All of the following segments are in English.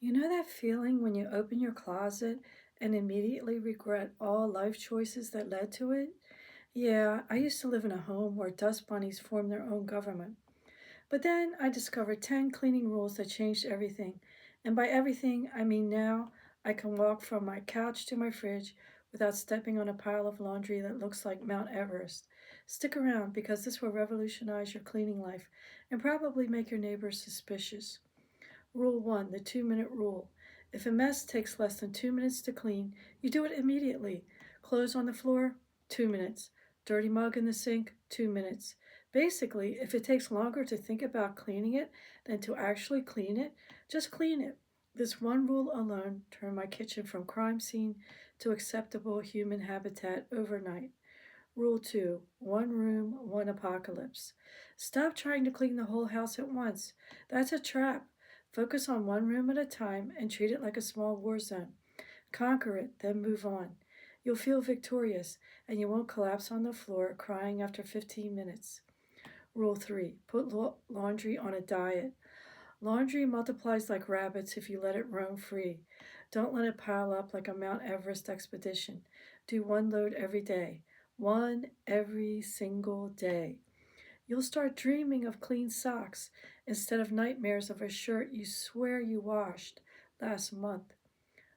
You know that feeling when you open your closet and immediately regret all life choices that led to it? Yeah, I used to live in a home where dust bunnies formed their own government. But then I discovered 10 cleaning rules that changed everything. And by everything, I mean now I can walk from my couch to my fridge without stepping on a pile of laundry that looks like Mount Everest. Stick around because this will revolutionize your cleaning life and probably make your neighbors suspicious. Rule 1, the 2-minute rule. If a mess takes less than 2 minutes to clean, you do it immediately. Clothes on the floor, 2 minutes. Dirty mug in the sink, 2 minutes. Basically, if it takes longer to think about cleaning it than to actually clean it, just clean it. This one rule alone turned my kitchen from crime scene to acceptable human habitat overnight. Rule 2, one room, one apocalypse. Stop trying to clean the whole house at once. That's a trap. Focus on one room at a time and treat it like a small war zone. Conquer it, then move on. You'll feel victorious and you won't collapse on the floor crying after 15 minutes. Rule 3, put laundry on a diet. Laundry multiplies like rabbits if you let it roam free. Don't let it pile up like a Mount Everest expedition. Do one load every day. One every single day. You'll start dreaming of clean socks instead of nightmares of a shirt you swear you washed last month.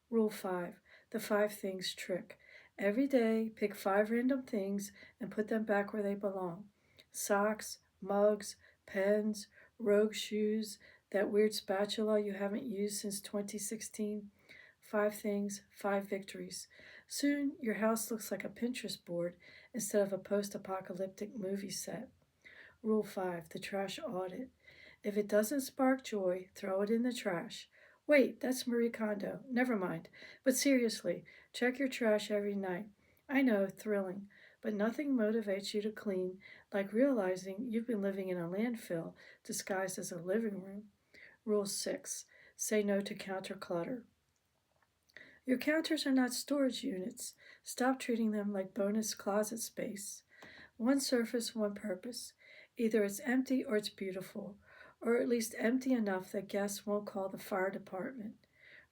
Rule 5, the 5 things trick. Every day, pick 5 random things and put them back where they belong. Socks, mugs, pens, rogue shoes, that weird spatula you haven't used since 2016. 5 things, 5 victories. Soon, your house looks like a Pinterest board instead of a post apocalyptic movie set. Rule 5, the trash audit. If it doesn't spark joy, throw it in the trash. Wait, that's Marie Kondo. Never mind. But seriously, check your trash every night. I know, thrilling, but nothing motivates you to clean like realizing you've been living in a landfill disguised as a living room. Rule 6, say no to counter clutter. Your counters are not storage units. Stop treating them like bonus closet space. One surface, one purpose. Either it's empty or it's beautiful, or at least empty enough that guests won't call the fire department.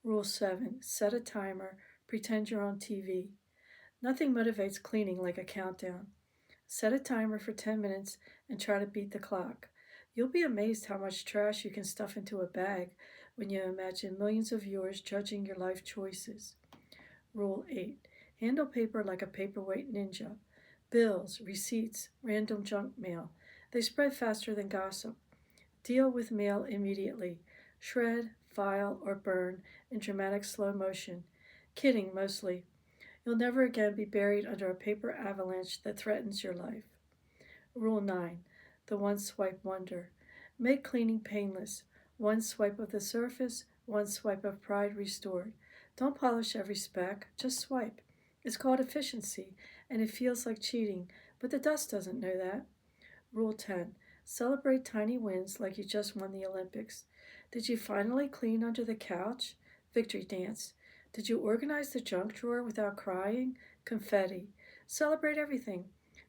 Rule 7, set a timer, pretend you're on TV. Nothing motivates cleaning like a countdown. Set a timer for 10 minutes and try to beat the clock. You'll be amazed how much trash you can stuff into a bag when you imagine millions of viewers judging your life choices. Rule 8, handle paper like a paperweight ninja. Bills, receipts, random junk mail. They spread faster than gossip. Deal with mail immediately. Shred, file, or burn in dramatic slow motion. Kidding, mostly. You'll never again be buried under a paper avalanche that threatens your life. Rule 9, the one swipe wonder. Make cleaning painless. One swipe of the surface, one swipe of pride restored. Don't polish every speck, just swipe. It's called efficiency, and it feels like cheating, but the dust doesn't know that. Rule 10, celebrate tiny wins like you just won the Olympics. Did you finally clean under the couch? Victory dance. Did you organize the junk drawer without crying? Confetti. Celebrate everything.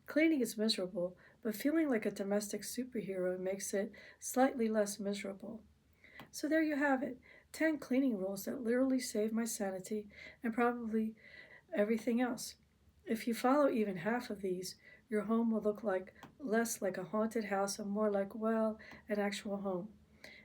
Cleaning is miserable, but feeling like a domestic superhero makes it slightly less miserable. So there you have it, 10 cleaning rules that literally saved my sanity and probably everything else. If you follow even half of these, your home will look like less like a haunted house and more like, well, an actual home.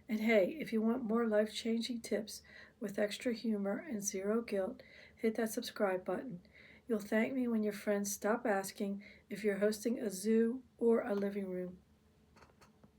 And hey, if you want more life-changing tips with extra humor and zero guilt, hit that subscribe button. You'll thank me when your friends stop asking if you're hosting a zoo or a living room.